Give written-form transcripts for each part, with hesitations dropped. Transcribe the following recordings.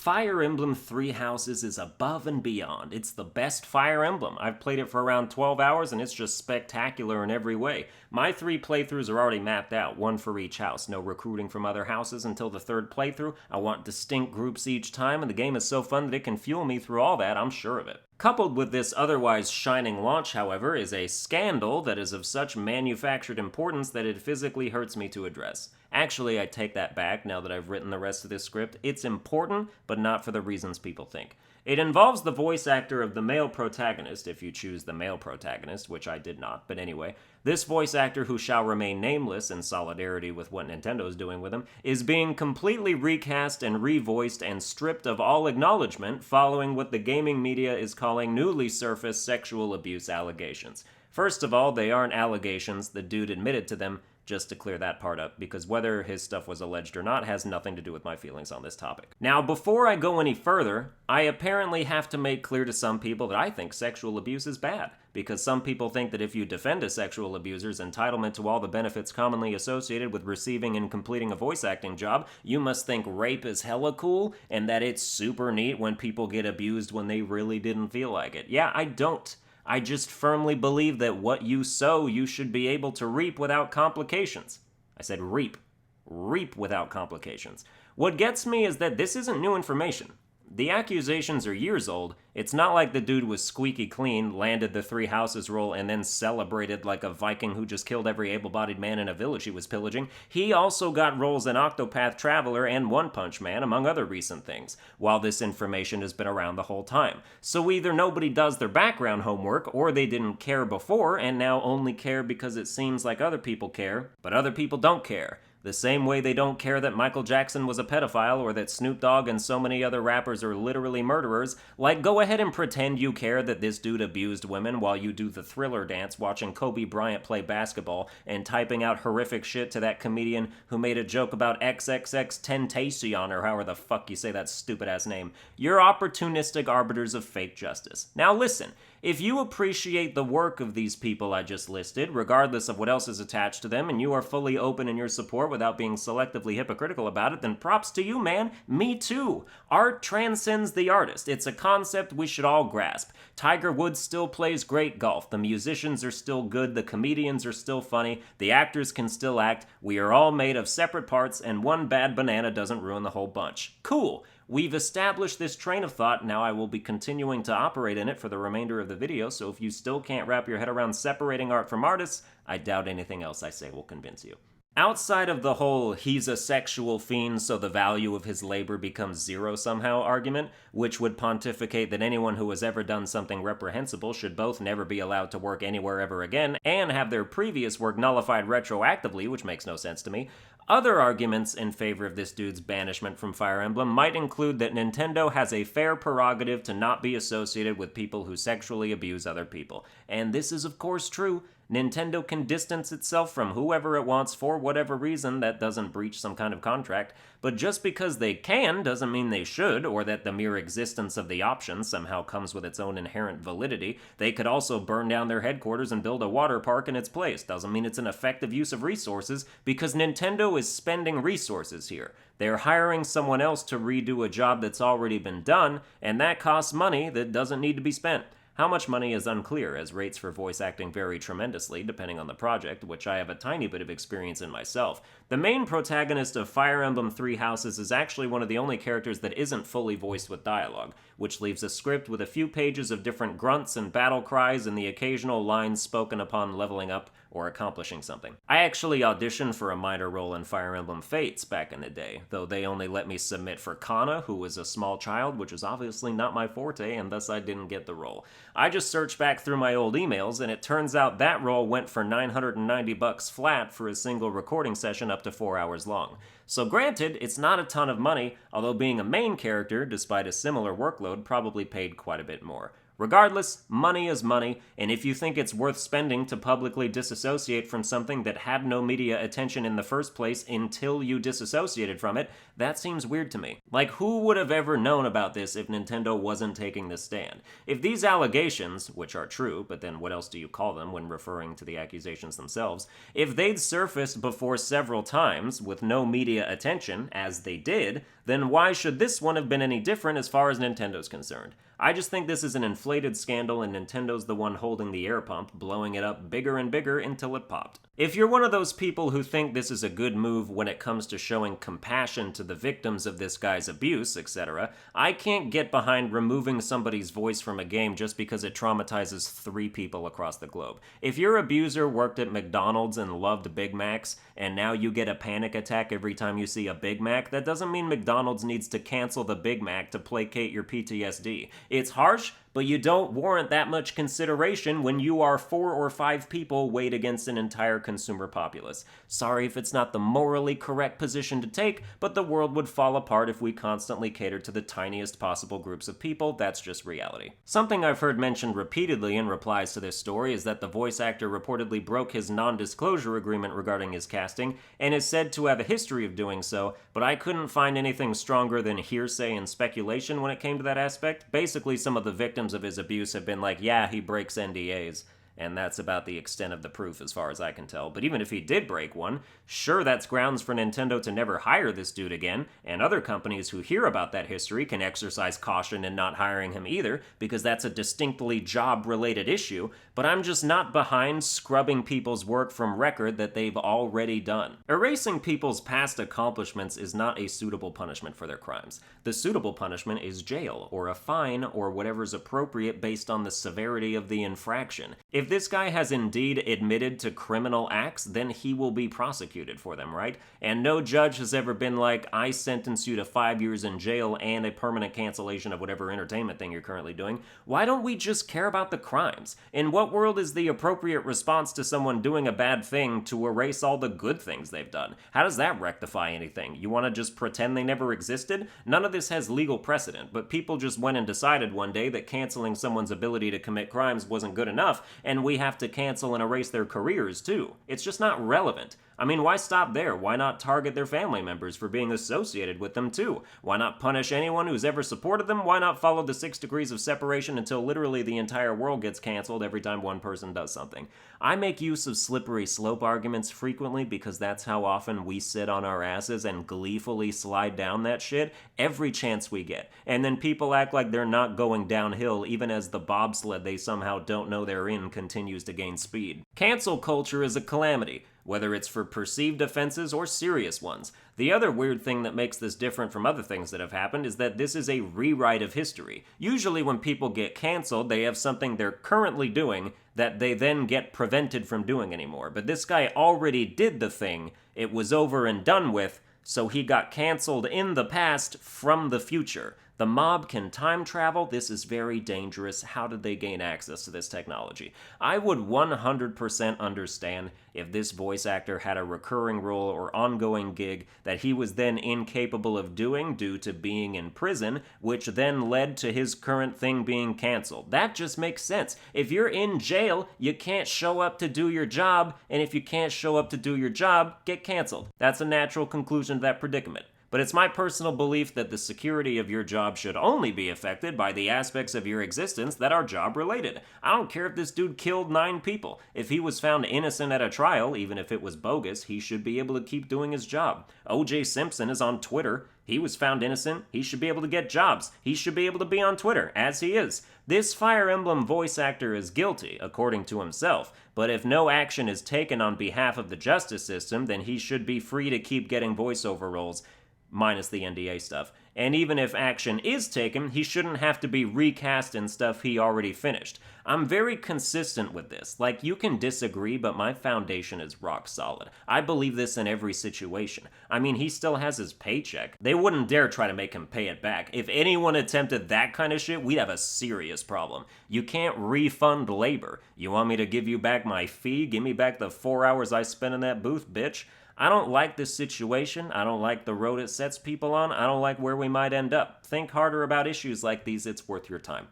Fire Emblem Three Houses is above and beyond. It's the best Fire Emblem. I've played it for around 12 hours and it's just spectacular in every way. My 3 playthroughs are already mapped out, 1 for each house. No recruiting from other houses until the 3rd playthrough. I want distinct groups each time, and the game is so fun that it can fuel me through all that, I'm sure of it. Coupled with this otherwise shining launch, however, is a scandal that is of such manufactured importance that it physically hurts me to address. Actually, I take that back now that I've written the rest of this script. It's important, but not for the reasons people think. It involves the voice actor of the male protagonist, if you choose the male protagonist, which I did not, but anyway. This voice actor, who shall remain nameless in solidarity with what Nintendo's doing with him, is being completely recast and revoiced and stripped of all acknowledgement following what the gaming media is calling newly surfaced sexual abuse allegations. First of all, they aren't allegations, the dude admitted to them, just to clear that part up, because whether his stuff was alleged or not has nothing to do with my feelings on this topic. Now, before I go any further, I apparently have to make clear to some people that I think sexual abuse is bad, because some people think that if you defend a sexual abuser's entitlement to all the benefits commonly associated with receiving and completing a voice acting job, you must think rape is hella cool, and that it's super neat when people get abused when they really didn't feel like it. Yeah, I don't. I just firmly believe that what you sow, you should be able to reap without complications. I said reap. Reap without complications. What gets me is that this isn't new information. The accusations are years old. It's not like the dude was squeaky clean, landed the 3 houses role, and then celebrated like a Viking who just killed every able-bodied man in a village he was pillaging. He also got roles in Octopath Traveler and One Punch Man, among other recent things, while this information has been around the whole time. So either nobody does their background homework, or they didn't care before, and now only care because it seems like other people care, but other people don't care. The same way they don't care that Michael Jackson was a pedophile or that Snoop Dogg and so many other rappers are literally murderers. Like, go ahead and pretend you care that this dude abused women while you do the Thriller dance watching Kobe Bryant play basketball and typing out horrific shit to that comedian who made a joke about XXXTentacion, or however the fuck you say that stupid-ass name. You're opportunistic arbiters of fake justice. Now listen, if you appreciate the work of these people I just listed, regardless of what else is attached to them, and you are fully open in your support without being selectively hypocritical about it, then props to you, man. Me too. Art transcends the artist. It's a concept we should all grasp. Tiger Woods still plays great golf. The musicians are still good. The comedians are still funny. The actors can still act. We are all made of separate parts, and one bad banana doesn't ruin the whole bunch. Cool. We've established this train of thought, now I will be continuing to operate in it for the remainder of the video, so if you still can't wrap your head around separating art from artists, I doubt anything else I say will convince you. Outside of the whole he's a sexual fiend so the value of his labor becomes zero somehow argument, which would pontificate that anyone who has ever done something reprehensible should both never be allowed to work anywhere ever again and have their previous work nullified retroactively, which makes no sense to me, other arguments in favor of this dude's banishment from Fire Emblem might include that Nintendo has a fair prerogative to not be associated with people who sexually abuse other people. And this is of course true. Nintendo can distance itself from whoever it wants for whatever reason that doesn't breach some kind of contract, but just because they can doesn't mean they should, or that the mere existence of the option somehow comes with its own inherent validity. They could also burn down their headquarters and build a water park in its place. Doesn't mean it's an effective use of resources, because Nintendo is spending resources here. They're hiring someone else to redo a job that's already been done, and that costs money that doesn't need to be spent. How much money is unclear, as rates for voice acting vary tremendously depending on the project, which I have a tiny bit of experience in myself. The main protagonist of Fire Emblem Three Houses is actually one of the only characters that isn't fully voiced with dialogue, which leaves a script with a few pages of different grunts and battle cries and the occasional lines spoken upon leveling up or accomplishing something. I actually auditioned for a minor role in Fire Emblem Fates back in the day, though they only let me submit for Kana, who was a small child, which was obviously not my forte, and thus I didn't get the role. I just searched back through my old emails, and it turns out that role went for $990 flat for a single recording session up to 4 hours long. So granted, it's not a ton of money, although being a main character, despite a similar workload, probably paid quite a bit more. Regardless, money is money, and if you think it's worth spending to publicly disassociate from something that had no media attention in the first place until you disassociated from it, that seems weird to me. Like, who would have ever known about this if Nintendo wasn't taking this stand? If these allegations, which are true, but then what else do you call them when referring to the accusations themselves, if they'd surfaced before several times with no media attention, as they did, then why should this one have been any different as far as Nintendo's concerned? I just think this is an inflated scandal and Nintendo's the one holding the air pump, blowing it up bigger and bigger until it popped. If you're one of those people who think this is a good move when it comes to showing compassion to the victims of this guy's abuse, etc., I can't get behind removing somebody's voice from a game just because it traumatizes 3 people across the globe. If your abuser worked at McDonald's and loved Big Macs, and now you get a panic attack every time you see a Big Mac, that doesn't mean McDonald's needs to cancel the Big Mac to placate your PTSD. It's harsh, but you don't warrant that much consideration when you are 4 or 5 people weighed against an entire consumer populace. Sorry if it's not the morally correct position to take, but the world would fall apart if we constantly catered to the tiniest possible groups of people. That's just reality. Something I've heard mentioned repeatedly in replies to this story is that the voice actor reportedly broke his non-disclosure agreement regarding his casting, and is said to have a history of doing so, but I couldn't find anything stronger than hearsay and speculation when it came to that aspect. Basically, some of the victims of his abuse have been like, yeah, he breaks NDAs, and that's about the extent of the proof as far as I can tell. But even if he did break one, sure, that's grounds for Nintendo to never hire this dude again, and other companies who hear about that history can exercise caution in not hiring him either, because that's a distinctly job-related issue, but I'm just not behind scrubbing people's work from record that they've already done. Erasing people's past accomplishments is not a suitable punishment for their crimes. The suitable punishment is jail, or a fine, or whatever's appropriate based on the severity of the infraction. If this guy has indeed admitted to criminal acts, then he will be prosecuted for them, right? And no judge has ever been like, I sentence you to 5 years in jail and a permanent cancellation of whatever entertainment thing you're currently doing. Why don't we just care about the crimes? In what world is the appropriate response to someone doing a bad thing to erase all the good things they've done? How does that rectify anything? You want to just pretend they never existed? None of this has legal precedent, but people just went and decided one day that canceling someone's ability to commit crimes wasn't good enough, and we have to cancel and erase their careers too. It's just not relevant. I mean, why stop there? Why not target their family members for being associated with them too? Why not punish anyone who's ever supported them? Why not follow the 6 degrees of separation until literally the entire world gets canceled every time one person does something? I make use of slippery slope arguments frequently because that's how often we sit on our asses and gleefully slide down that shit every chance we get. And then people act like they're not going downhill even as the bobsled they somehow don't know they're in continues to gain speed. Cancel culture is a calamity, whether it's for perceived offenses or serious ones. The other weird thing that makes this different from other things that have happened is that this is a rewrite of history. Usually when people get canceled, they have something they're currently doing that they then get prevented from doing anymore. But this guy already did the thing, it was over and done with, so he got canceled in the past from the future. The mob can time travel. This is very dangerous. How did they gain access to this technology? I would 100% understand if this voice actor had a recurring role or ongoing gig that he was then incapable of doing due to being in prison, which then led to his current thing being canceled. That just makes sense. If you're in jail, you can't show up to do your job, and if you can't show up to do your job, get canceled. That's a natural conclusion to that predicament. But it's my personal belief that the security of your job should only be affected by the aspects of your existence that are job-related. I don't care if this dude killed 9 people. If he was found innocent at a trial, even if it was bogus, he should be able to keep doing his job. O.J. Simpson is on Twitter. He was found innocent. He should be able to get jobs. He should be able to be on Twitter, as he is. This Fire Emblem voice actor is guilty, according to himself, but if no action is taken on behalf of the justice system, then he should be free to keep getting voiceover roles, minus the NDA stuff. And even if action is taken, he shouldn't have to be recast in stuff he already finished. I'm very consistent with this. Like, you can disagree, but my foundation is rock solid. I believe this in every situation. I mean, he still has his paycheck. They wouldn't dare try to make him pay it back. If anyone attempted that kind of shit, we'd have a serious problem. You can't refund labor. You want me to give you back my fee? Give me back the 4 hours I spent in that booth, bitch. I don't like this situation. I don't like the road it sets people on. I don't like where we might end up. Think harder about issues like these. It's worth your time.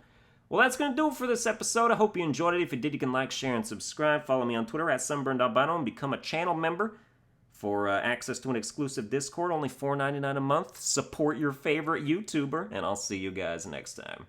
Well, that's going to do it for this episode. I hope you enjoyed it. If you did, you can like, share, and subscribe. Follow me on Twitter at Sunburned Albino and become a channel member for access to an exclusive Discord, only $4.99 a month. Support your favorite YouTuber, and I'll see you guys next time.